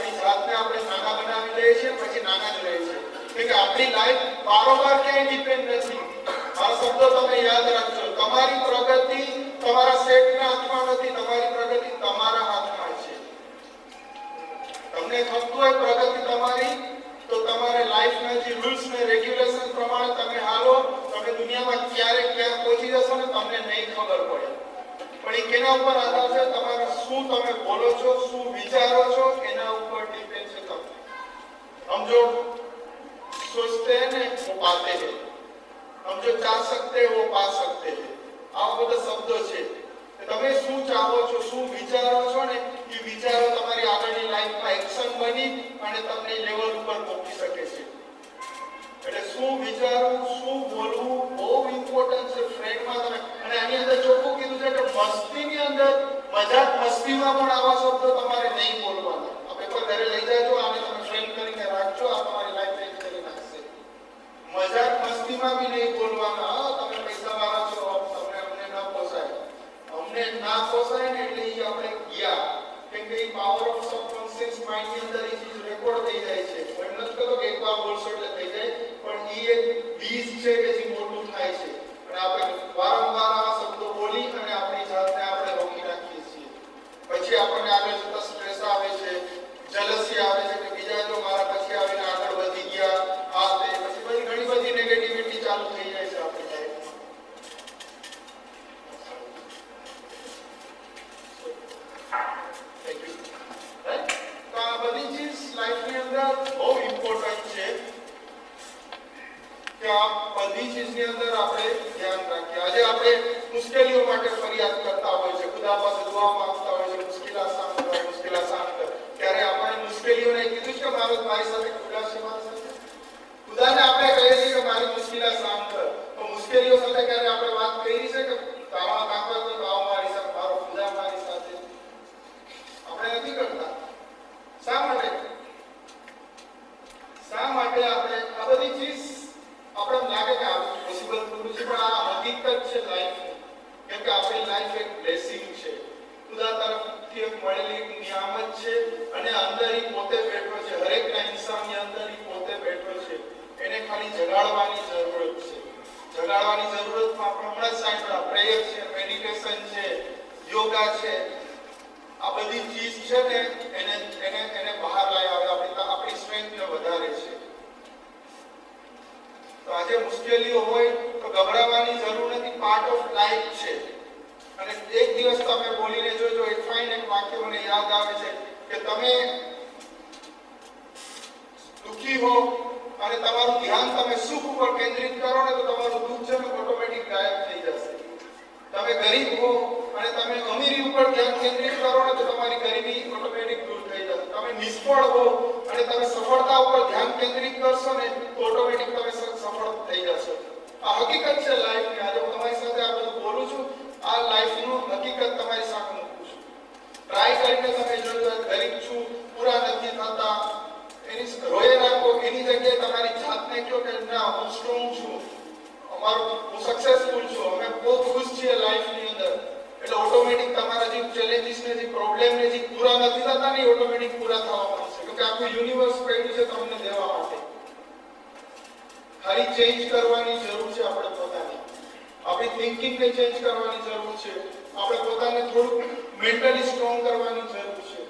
A: આપણી જાતને આપણે નાના બનાવી લઈએ છીએ, પછી નાના જ રહે છે. કે આપણી લાઈફ બારોબાર ક્યાંય ડિપેન્ડ નથી. આ શબ્દો તમે યાદ રાખજો. તમારી પ્રગતિ તમારા સેટના હાથમાં નથી, તમારી પ્રગતિ તમારા હાથમાં છે. તમને થતું હોય પ્રગતિ તમારી, તો તમારે લાઈફના જે રૂલ્સ ને રેગ્યુલેશન પ્રમાણે તમે હાલો, તમે દુનિયામાં ક્યારે ક્યાં પહોંચી જશો ને તમને નહીં ખબર પડે. પણ એ કેના ઉપર આધાર છે? તમારા શું તમે બોલો છો, શું વિચારો છો, એના ઉપર ડિપેન્ડ છે. તમે हम जो सोचते हैं ना वो पाते हैं, हम जो चाह सकते हैं वो पा सकते हैं. આ બધા શબ્દો છે. તમે શું ચાહો છો, શું વિચારો છો ને એ વિચારો તમારી આગળની લાઈફમાં એક્શન બની અને તમને લેવલ ઉપર પહોંચી શકે છે. એટલે શું વિચારવું, શું બોલવું બહુ ઇમ્પોર્ટન્ટ છે ફ્રેન્ડમાં. તમે અને આની અંદર ચોખ્ખું કીધું છે કે મસ્તીની અંદર, મજાક મસ્તીમાં પણ આવા શબ્દો તમારે નહીં બોલવાના. આ પેપર ઘરે લઈ જાજો, આને તમે ફ્રેન્ડ કરીને રાખજો, આ તમારી લાઈફ ચેન્જ કરી નાખશે. મજાક મસ્તીમાં બી નહીં બોલવાના. તમે પૈસાવાળા છો, તમને અમને ના પોસાય, અમને ના પોસાય ને એટલે એ આપણે ગયા. કેમ કે એ પાવર ઓફ સબકોન્શિયસ માઇન્ડ ની અંદર એ ચીજ રેકોર્ડ થઈ જાય છે. હું એમ નથી કહેતો કે એકવાર બોલશો એટલે થઈ જાય, પણ એ એક બીજ છે કે જે મોટું થાય છે. અને આપણે વારંવાર આ શબ્દો બોલી અને આપણી જાતને આપણે રોકી રાખીએ છીએ. પછી આપણને આગળ જતા સ્ટ્રેસ આવે છે, જેલસી આવે છે કે બીજા જો મારા પછી આવીને આગળ વધી ગયા, આ તે પછી બધી ઘણી બધી નેગેટિવિટી ચાલુ થઈ જાય છે આપણી લાઈફમાં. Thank you. રાઈટ? તો આ બધી ચીજ લાઈફની અંદર બહુ ઇમ્પોર્ટન્ટ છે કે આ બધી ચીજની અંદર આપણે ધ્યાન રાખીએ. આજે આપણે મુશ્કેલીઓ માટે ફરિયાદ કરતા હોય છે, ખુદા પાસે દુઆ માંગતા હોય છે, મુશ્કેલ આસાન કર, મુશ્કેલ આસાન કર. ત્યારે આપણે મુશ્કેલીઓને કીધું છે કે મારી સાથે ખુદા છે, મારી સાથે ખુદાને આપણે કહીએ છીએ કે મારી મુશ્કેલ આસાન કર. તો મુશ્કેલીઓ સાથે ક્યારે આપણે વાત કરી છે કે તારા તાકાત હોય તો આવ મારી સાથે, મારો ખુદા મારી સાથે? આપણે નથી કરતા. શા માટે? શા માટે આપણે આ બધી ચીજ આપણે લાગે કે આ પોસિબલ થતું છે, પણ આ હકીકત છે લાઈફની. કેમ કે આપણી લાઈફ એક બ્લેસિંગ છે, ખુદા તરફથી એક મળેલી નિયામત છે. અને અંદર ઈ પોતે બેઠો છે, હરેકના ઇન્સાનની અંદર ઈ પોતે બેઠો છે. એને ખાલી જગાડવાની જરૂરત છે. જગાડવાની જરૂરતમાં આપણે હમણાં જ સાંભળ્યા, પ્રેયર છે, મેડિટેશન છે, યોગા છે. આ બધી ચીજ છે ને એને બહાર લઈ આવે, આપણી સ્ટ્રેન્થને વધારે છે. તો આજે મુશ્કેલીઓ હોય તો ગભરાવાની જરૂર નથી, પાર્ટ ઓફ લાઈફ છે. અને એક દિવસ તમે બોલીને જોજો, એક ફાઇન એક વાક્ય મને યાદ આવે છે કે તમે દુઃખી હો અને તમારું ધ્યાન તમે સુખ ઉપર કેન્દ્રિત કરો ને તો તમારું દુઃખ છે ને ઓટોમેટિક ગાયબ થઈ જશે. તમે ગરીબ હો અને તમે અમીરી ઉપર ધ્યાન કેન્દ્રિત કરો ને તો તમારી ગરીબી ઓટોમેટિક દૂર થઈ જશે. તમે નિષ્ફળ હો અને તમે સફળતા ઉપર ધ્યાન કેન્દ્રિત કરશો ને તો ઓટોમેટિક તમે સફળ થઈ જશો. આ હકીકત છે લાઈફની. આજે હું તમારી સાથે આ બધું બોલું છું, આ લાઈફનું હકીકત તમારી સામે મૂકું છું. ટ્રાય કરીને તમે જોજો, ગરીબ છું, પૂરા નથી થતા, એની રોયે રાખો. એની જગ્યાએ તમારી જાતને કહો કે ના, હું સ્ટ્રોંગ છું, હું સક્સેસફુલ છું, અમે બહુ ખુશ છીએ લાઈફની અંદર. એટલે ઓટોમેટિક તમારા જે ચેલેન્જીસ ને જે પ્રોબ્લેમ ને જે પૂરા નથી થતા ને ઓટોમેટિક પૂરા થવા માંડશે. કેમ કે આખું યુનિવર્સ પડ્યું છે તમને દેવા માટે. ખાલી ચેન્જ કરવાની જરૂર છે આપણે પોતાની. આપણી થિંકિંગને ચેન્જ કરવાની જરૂર છે. આપણે પોતાને થોડું મેન્ટલી સ્ટ્રોંગ કરવાની જરૂર છે.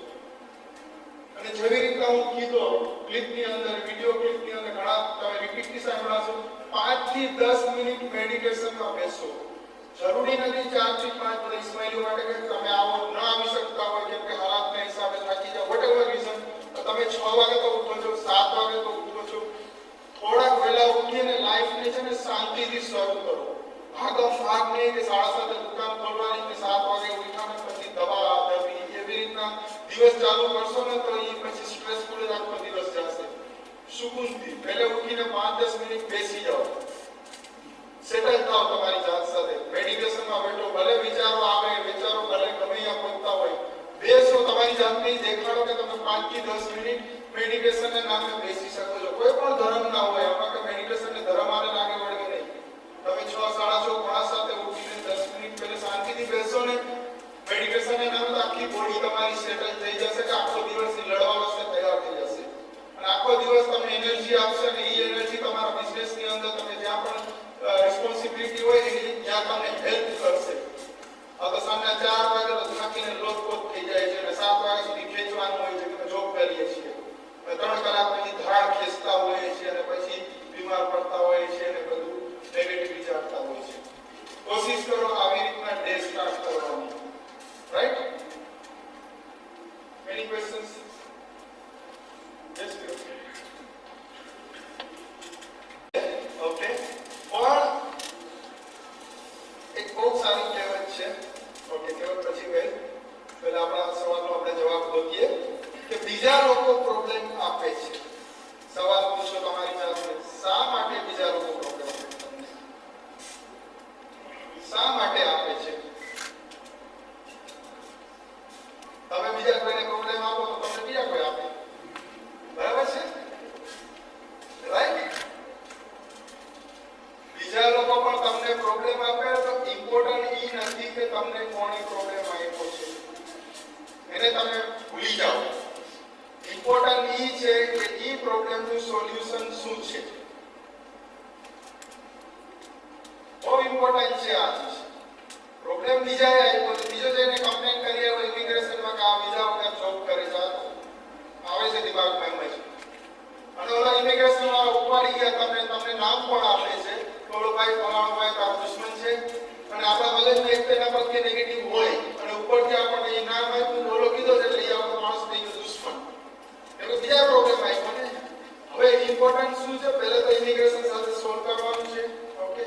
A: અને જેવી રીતના હું કીધો ક્લિપની અંદર, વિડિયો ક્લિપની અંદર ઘણા તમે રિપીટથી સાંભળાશો, 5 થી 10 મિનિટ મેડિટેશનમાં બેસો. જરૂરી નથી 4 થી 5 બધા ઇસ્માઇલી માટે કે તમે આવો ન આવી શકતા હોય કેમ કે હાલાતના હિસાબે થાકી જાવ, વોટેવર રીઝન, તો તમે 6 વાગે તો ઉઠો છો, 7 વાગે તો ઉઠો છો. થોડાક વહેલા ઉઠીને લાઈફને છે ને શાંતિથી શરૂ કરો. ભાગ નહીં કે 7:30 દુકાન ખોલવાની કે 7 વાગે ઉઠાને પછી દવા દવી એવી રીતના દિવસ ચાલુ કરશો ને તો એ પછી સ્ટ્રેસફુલ જ આખો દિવસ જશે. સુકૂનથી પહેલા ઉઠીને 5-10 મિનિટ બેસી જાઓ, સેટલ થાઓ તમારી જાત સાથે. મેડિટેશનમાં બેઠો, ભલે વિચારો આવે, વિચારો ભલે ગમે ત્યાં પહોંચતા હોય, બેસો, તમારી જાતને દેખાડો કે તમે 5 થી 10 મિનિટ મેડિટેશનના નામે બેસી શકો છો. કોઈ પણ ધર્મ ના હોય, આપણે કે મેડિટેશનને ધર્મ આને લાગે વળગે નહીં. તમે 6, 6:30, 5:30 ઉઠીને 10 મિનિટ પહેલા શાંતિથી બેસો ને મેડિટેશનના નામે તો આખી બોડી તમારી સેટલ થઈ જશે કે આખો દિવસ લડવા વાસ્તે તૈયાર યસ ઓકે પણ એક બહુ સારી કહેવત છે ઓકે કહેવત પછી ગઈ પહેલા આપણા સવાલનો આપણે જવાબ ગોતીએ કે બીજા લોકો પ્રોબ્લેમ આપે છે સવાલ પૂછો તમારી જાતને શા માટે બીજા લોકો પ્રોબ્લેમ આપે તમને શા માટે આપે છે તમે બીજા કોઈને પ્રોબ્લેમ આપો તો તમને બીજા કોઈ આપે બરાબર છે રાઈટ બીજા લોકો પણ તમને પ્રોબ્લેમ આપે તો ઇમ્પોર્ટન્ટ ઈ નથી કે તમને કોણે પ્રોબ્લેમ આપ્યો છે એને તમે ભૂલી જાઓ ઇમ્પોર્ટન્ટ ઈ છે કે ઈ પ્રોબ્લેમનું સોલ્યુશન શું છે બહુ ઇમ્પોર્ટન્ટ છે આ પ્રોબ્લેમ બીજાએ આપ્યો તો બીજો જેને કમ્પ્લેન કરી હોય ઇમિગ્રેશનમાં કે આ વિઝા વગર જોબ કરે છે આવે છે દિમાગમાં એમ જ અને ઓલા ઇમિગ્રેશન વાળા ઉપાડી ગયા તમને નામ પણ આપે છે ઓલો ભાઈ ફલાણો ભાઈ તારો દુશ્મન છે અને આપણા મગજમાં એક તેના પ્રત્યે નેગેટિવ હોય અને ઉપરથી આપણને એ નામ આપ્યું ઓલો કીધો છે એટલે એ આપણો માણસ થઈ ગયો દુશ્મન એટલે બીજા પ્રોબ્લેમ આપ્યો ને હવે ઇમ્પોર્ટન્ટ શું છે પહેલા તો ઇમિગ્રેશન સાથે સોલ્વ કરવાનું છે ઓકે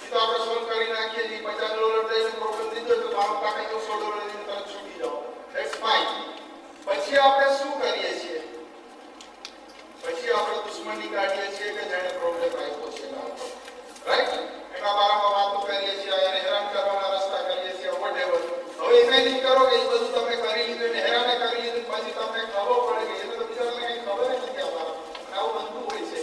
A: એ તો આપણે સોલ્વ કરી નાખીએ છીએ $50 દઈને પ્રોબ્લેમ દીધો તો મારો કાકા તો $100 દઈને તરત છૂટી જાઓ ધેટ્સ ફાઇન પછી આપણે શું કરીએ છીએ પછી આપણે દુશ્મની કાઢીએ છીએ કે જેણે પ્રોબ્લેમ આપ્યો છે રાઈટ એના બારામાં વાતો કરીએ છીએ એને હેરાન કરવાના રસ્તા કરીએ છીએ વોટેવર હવે ઇમેજિન કરો કે એ બધું તમે કરી લીધું ને હેરાને કરી લીધું પછી તમને ખબર પડે કે એને તો બિચારાને કંઈ ખબર જ નથી આવતા આવું બનતું હોય છે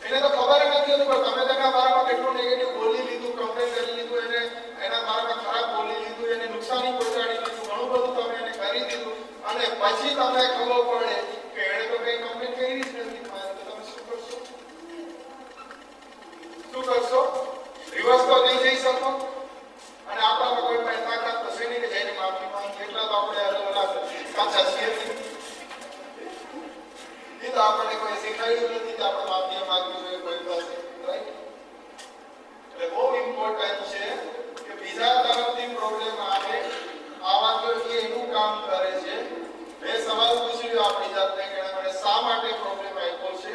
A: એને તો ખબર જ નથી હોતી પણ તમે તેના બારામાં કેટલું નેગેટિવ બોલી લીધું કમ્પ્લેન કરી લીધું એને એના બારામાં ખરાબ બોલી લીધું એને નુકસાની પહોંચાડી દીધું ઘણું બધું તમે એને કરી દીધું અને પછી તમને ખબર પડે કે એને તો કંઈ કમ્પ્લેન કરી જ નથી તો તમે શું કરશો રિવર્સ તો નહીં જઈ શકો અને આપણામાં કોઈ પણ તાકાત તો છે નહીં કે જઈને માફી માંગી એટલા તો આપણે કાચા છીએ એ તો આપણને કોઈ શીખવાડ્યું નથી કે આપણે માફી માંગવી જોઈએ કોઈ પાસે રાઈટ એટલે બહુ ઇમ્પોર્ટન્ટ છે કે બીજા તરફથી પ્રોબ્લેમ આવે આવા તો એનું કામ કરે છે બે સવાલ પૂછી લો આપણી જાતને કે મને શા માટે પ્રોબ્લેમ આપ્યો છે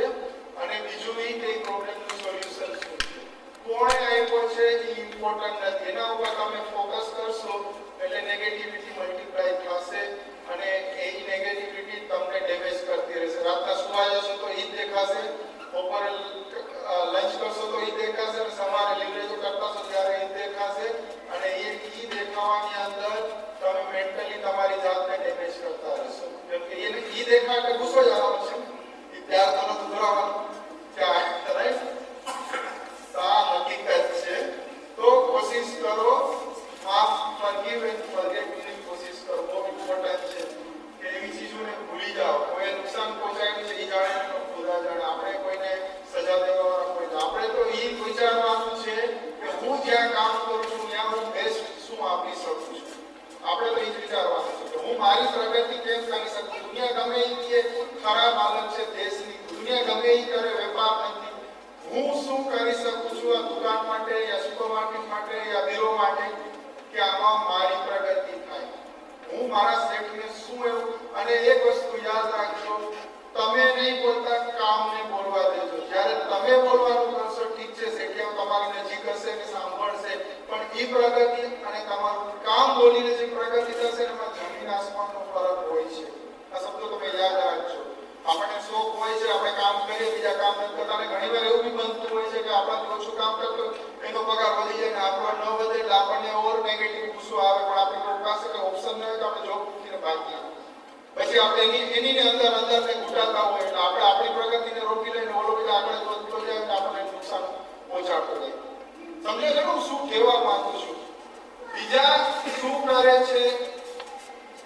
A: અને બીજું એ કે પ્રોબ્લેમનું સોલ્યુશન શું છે કોણે આપ્યો છે એ ઇમ્પોર્ટન્ટ નથી એના ઉપર તમે ફોકસ કરશો એટલે નેગેટિવિટી મલ્ટીપ્લાય થશે અને એ નેગેટિવિટી તમને ડેમેજ કરતી રહેશે રાતના સુવા જશો તો ઈ દેખાશે બપોરે લંચ કરશો તો ઈ દેખાશે અને સવારે લીવરેજો કરતા છો ત્યારે ઈ દેખાશે અને એ ઈ દેખાવાની અંદર તમે મેન્ટલી તમારી જાતને ડેમેજ કરતા રહેશો કેમ કે એને ઈ દેખા એટલે ગુસ્સો જ આવવાનો છે ઈ ત્યાર તરત ઉતરવાનો ક્યાં રાઈટ આ હકીકત છે તો કોશિશ કરો માફ ફોરગીવ એન્ડ ફોરગેટ ની કોશિશ કરો બહુ ઇમ્પોર્ટન્ટ છે કે એવી ચીજોને ભૂલી જાઓ કોઈ નુકસાન પહોંચાડ્યું છે એ જાણે તો ખુદા જાણે આપણે કોઈને સજા દેવાવાળા કોઈ આપણે તો એ વિચારવાનું છે કે હું જ્યાં કામ કરું છું ત્યાં હું બેસ્ટ શું આપી શકું છું આપણે તો એ જ વિચારવાનું છે કે હું મારી પ્રગતિ કેમ કરી શકું દુનિયા ગમે એ કે ખરાબ હાલત છે દેશની દુનિયા ગમે એ કરે વેપાર નથી હું શું કરી શકું છું આ દુકાન માટે યા સુપરમાર્કેટ માટે યા બીરો માટે કે આમાં મારી પ્રગતિ થાય હું મારા સેટને શું એવું અને એક વસ્તુ યાદ રાખજો તમે નહીં બોલતા કામને બોલવા દેજો જ્યારે તમે બોલવાનું કરશો ઠીક છે સેટિયા તમારી નજીક હશે કે સાંભળશે પણ એ પ્રગતિ અને તમારું કામ બોલીને જે પ્રગતિ થશે એમાં જમીન આસમાનનો ફરક હોય છે આ શબ્દો તમે યાદ રાખજો આપણને શોખ હોય છે આપણે કામ કરીએ બીજા કામ નથી કરતા અને ઘણીવાર એવું બી બનતું હોય છે કે આપણાથી ઓછું કામ કરતો એનો પગાર વધી જાય ને આપણો ન વધે એટલે આપણને ઓર નેગેટિવ ગુસ્સો આવે પણ આપણે કોઈ પાસે કોઈ ઓપ્શન ન હોય તો આપણે જોબ મૂકીને ભાગીએ પછી આપણે એની અંદર ને ઘૂંટાતા હોય એટલે આપણે આપણી પ્રગતિને રોકી લઈને ઓલો બીજા આગળ વધતો જાય એટલે આપણને નુકસાન પહોંચાડતો જાય સમજો છો હું શું કહેવા માંગુ છું બીજા શું કરે છે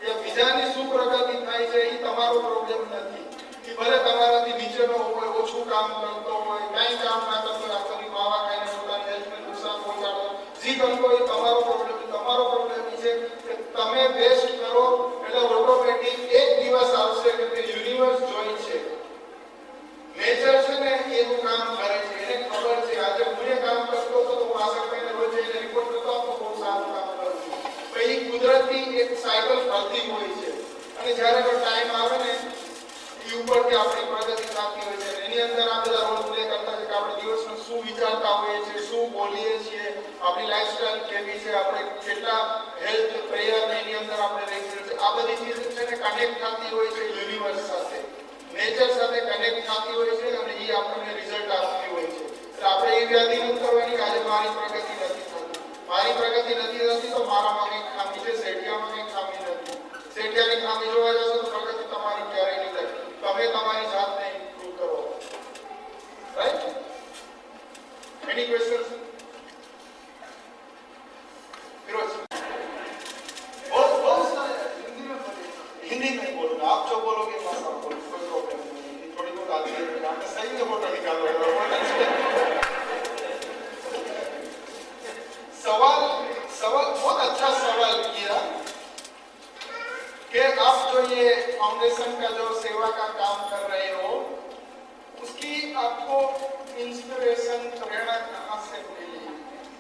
A: એ બીજાની શું પ્રગતિ થાય છે એ તમારો પ્રોબ્લેમ નથી કે ભલે તમારાથી નીચેનો હોય ઓછું કામ કરતો હોય કંઈ કામ ના કરતો હોય આખરી માવા ખાઈને પોતાની હેલ્થને નુકસાન પહોંચાડો જે કરતો હોય તમારો પ્રોબ્લેમ છે કે તમે બેસ્ટ કરો એટલે ઓટોમેટિક એક દિવસ આવશે કે તે યુનિવર્સ જોઈ છે નેચર છે ને એનું કામ કરે છે એને ખબર છે આજે હું એ કામ કરતો હતો તો હું આશા કરીને રોજ એને રિપોર્ટ કરતો હતો બહુ સારું કામ કરું છું પછી કુદરતી એક સાયકલ ફરતી હોય છે અને જ્યારે પણ ટાઈમ આવે ને એ ઉપરથી આપણી પ્રગતિ થતી હોય છે. એની અંદર આ બધા રોલ પ્લે કરતા છે કે આપણે દિવસમાં શું વિચારતા હોઈએ છીએ, શું બોલીએ છીએ, આપણી લાઈફસ્ટાઈલ કેવી છે, આપણે કેટલા હેલ્થ પ્રેયર એની અંદર આપણે રેગ્યુલર છે. આ બધી ચીજ છે ને કનેક્ટ થતી હોય છે યુનિવર્સ સાથે, નેચર સાથે કનેક્ટ થતી હોય છે અને એ આપણને રિઝલ્ટ આપતી હોય છે. એટલે આપણે એ વ્યાધિ નથી કરવાની કે આજે મારી પ્રગતિ નથી થતી, મારી પ્રગતિ નથી થતી તો મારામાં કંઈક ખામી છે, શેઠિયામાં કંઈક ખામી નથી. શેઠિયાની ખામી જોવા જશો તો પ્રગતિ તમારી ક્યારેય નહીં થાય. તમે તમારી જાતને ઇમ્પ્રૂવ કરો. રાઈટ? એની ક્વેશ્ચન્સ? फिरोज बहुत सारे हिंदी में बोलिए. हिंदी में बोलूंगा, आप जो बोलोगे भाषा बोलो, कोई प्रॉब्लम नहीं. थोड़ी बहुत आती है तो मैं सही में फोटो निकाल रहा सवाल बहुत अच्छा सवाल किया कि आप जो ये फाउंडेशन का जो सेवा का काम कर रहे हो उसकी आपको इंस्पिरेशन प्रेरणा कहाँ से मिली?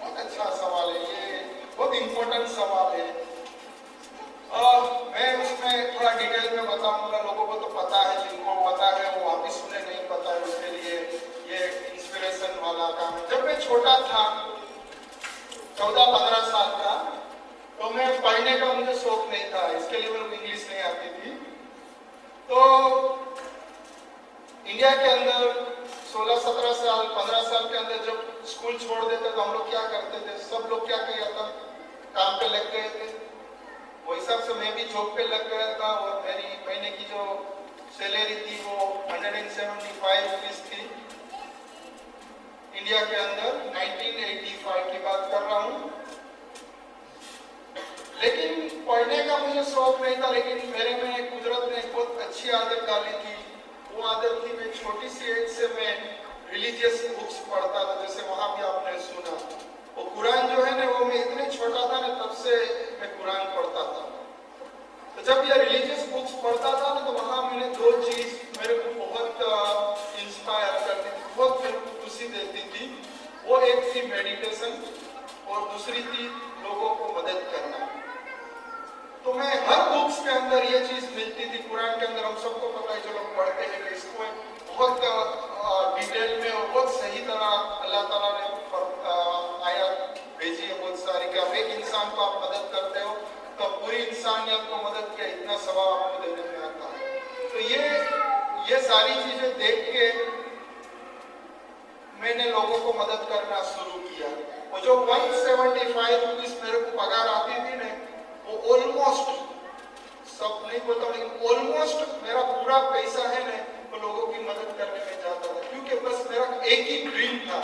A: बहुत अच्छा सवाल है ये, बहुत इम्पोर्टेंट सवाल है. मैं उसमें थोड़ा डिटेल में बताऊंगा. लोगों को तो पता है, जिनको पता है वो वापिस सुने, नहीं पता है उसके लिए ये इंस्पिरेशन वाला काम है. जब मैं छोटा था 14-15 साल का, तो मैं पढ़ने का मुझे शौक नहीं था. इसके लिए मेरे को इंग्लिश नहीं आती थी. तो इंडिया के अंदर 16-17 साल 15 साल के अंदर जब स्कूल छोड़ देते तो हम लोग क्या करते थे? सब लोग क्या किया था? काम पे लग गए थे. वो हिसाब से मैं भी जॉब पे लग गया था और मेरी महीने की जो सैलरी थी वो 175 रुपीज थी. इंडिया के अंदर 1985 की बात कर रहा हूँ. लेकिन पढ़ने का मुझे शौक नहीं था, लेकिन मेरे में कुदरत ने बहुत अच्छी आदत डाली थी. वो आदत थी, मैं छोटी सी एज से मैं रिलीजियस बुक्स पढ़ता था. जैसे वहां भी आपने सुना वो कुरान जो है ना, वो मैं इतने छोटा था ना तब से मैं कुरान पढ़ता था. तो जब ये रिलीजियस बुक्स पढ़ता था ना तो वहां मैंने दो चीज मेरे को बहुत इंस्पायर करती थी, बहुत मेरे को खुशी देती थी. वो एक थी मेडिटेशन और दूसरी थी लोगों को मदद करना. तो मैं हर बुक्स के अंदर ये चीज मिलती थी. कुरान के अंदर हम सबको पता है, जो लोग पढ़ते हैं, कि इसको बहुत डिटेल में और बहुत सही तरह अल्लाह ताला ने आयत भेजी है बहुत सारी कि आप एक इंसान को आप मदद करते हो तो पूरी इंसानियत को मदद किया, इतना सवाब आपको देने में आता है. तो ये सारी चीजें देख के मैंने लोगों को मदद करना शुरू किया. वो जो 175 रुपीज मेरे को पगार आती थी ना, वो ऑलमोस्ट, सब नहीं बोलता लेकिन ऑलमोस्ट मेरा पूरा पैसा है ना वो लोगों की मदद करने में जाता था. क्योंकि बस मेरा एक ही ड्रीम था.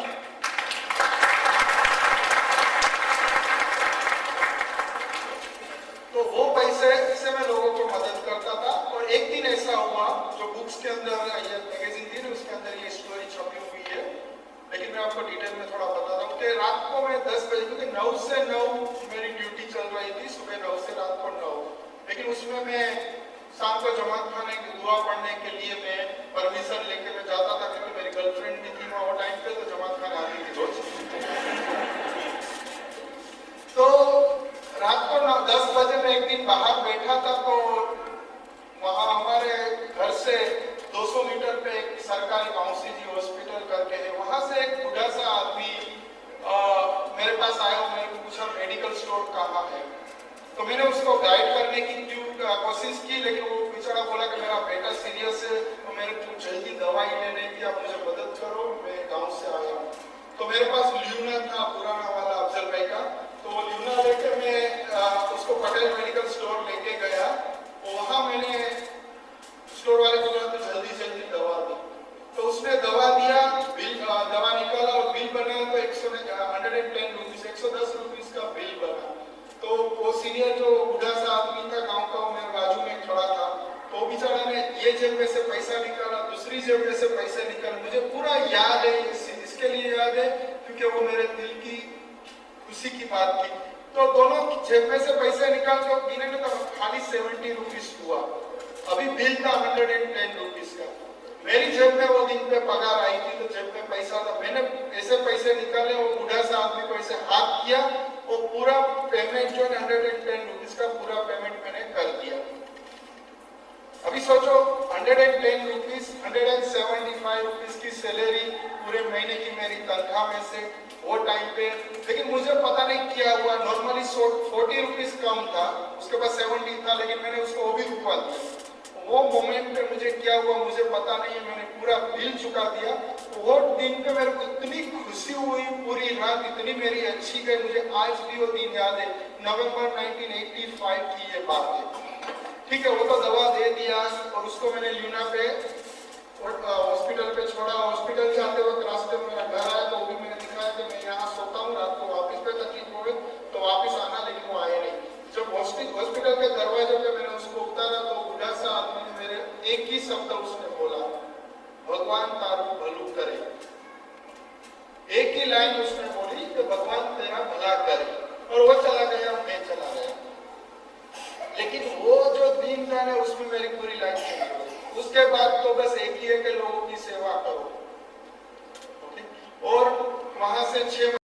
A: तो वो पैसे से मैं लोगों को मदद करता था. और एक दिन ऐसा हुआ, जो बुक्स के अंदर ये मैगजीन थी ना उसके अंदर ये स्टोरी छपी हुई है, लेकिन मैं आपको डिटेल में थोड़ा बताता हूँ कि रात को मैं 10 बजे, क्योंकि 9 से 9 मेरी ड्यूटी चल रही थी, सुबह 9 से रात को 9. लेकिन उसमें मैं शाम को जमात खाने की दुआ पढ़ने के लिए मैं परमिशन लेके मैं जाता था, क्योंकि मेरी गर्लफ्रेंड भी थी वहाँ वो टाइम पे, तो जमात खाने आती थी रोज. तो रात को 10 बजे मैं एक दिन बाहर बैठा था, तो वहाँ हमारे घर से 200 मीटर पे एक सरकारी काउंसी जी हॉस्पिटल करके है, वहाँ से एक बुढ़ा सा आदमी मेरे पास आया और मेरे को पूछा मेडिकल स्टोर कहाँ है. तो मैंने उसको गाइड करने की कोशिश की, लेकिन वो बेचारा बोला कि मेरा बेटा सीरियस है, तो मेरे को जल्दी दवाई लेने की, आप मुझे मदद करो, मैं गाँव से आया हूँ. तो मेरे पास ल्यूना था पुराना वाला अफजल भाई का, तो वो ल्यूना लेके मैं उसको पटेल मेडिकल स्टोर लेके गया. वहाँ मैंने स्टोर वाले को बोला तो जल्दी दवा दी. तो उसने दवा दिया, बिल दवा निकाला और बिल बनाया तो 110 रुपीज का बिल बना. तो वो सीनियर जो बूढ़ा सा आदमी था गांव का, वो मेरे बाजू में खड़ा था. तो बेचारा ने ये जेब में से पैसा निकाला, दूसरी जेब में से पैसे निकाले. मुझे पूरा याद है, इसके लिए याद है क्योंकि वो मेरे दिल की खुशी की बात थी. तो दोनों जेब में से पैसे निकाल के गिने तो खाली 70 रुपीज हुआ. अभी बिल था 110 रुपीज का. मेरी जेब में वो दिन पे पगार आई थी, तो जेब में पैसा था. मैंने ऐसे पैसे निकाले, वो बूढ़ा सा आदमी को ऐसे हाथ किया, वो पूरा पेमेंट जो 110 रुपीज का पूरा पेमेंट मैंने कर दिया. अभी सोचो 110 रुपीज सैलरी पूरे महीने की मेरी तनख्वाह में से वो टाइम पे, लेकिन मुझे पता नहीं क्या हुआ, नॉर्मली 40 रुपीज कम था, उसके बाद 70 था, लेकिन मैंने उसको वो भी रुकवा दिया। वो मोमेंट पे मुझे क्या हुआ मुझे पता नहीं है, मैंने पूरा बिल चुका दिया। वो दिन पे मेरे को इतनी खुशी हुई, पूरी रात इतनी मेरी अच्छी गई, मुझे आज भी वो दिन याद है। नवंबर 1985 की ये बात है। ठीक है, वो तो दवा दे दिया और उसको मैंने ल्यूना पे हॉस्पिटल पे छोड़ा। हॉस्पिटल जाते वक्त रास्ते में मेरा घर आया, तो वो भी मैंने दिखाया कि मैं यहाँ सोता हूँ, रात को वापस पे तकलीफ हो गई तो वापस आना, लेकिन वो आए नहीं। जब हॉस्पिटल के दरवाजे पे मैंने उसको उतारा तो बुढ़ा सा आदमी ने मेरे एक ही शब्द उसने बोला, भगवान तारू भलू करे। एक ही लाइन उसने बोली कि भगवान तेरा भला करे।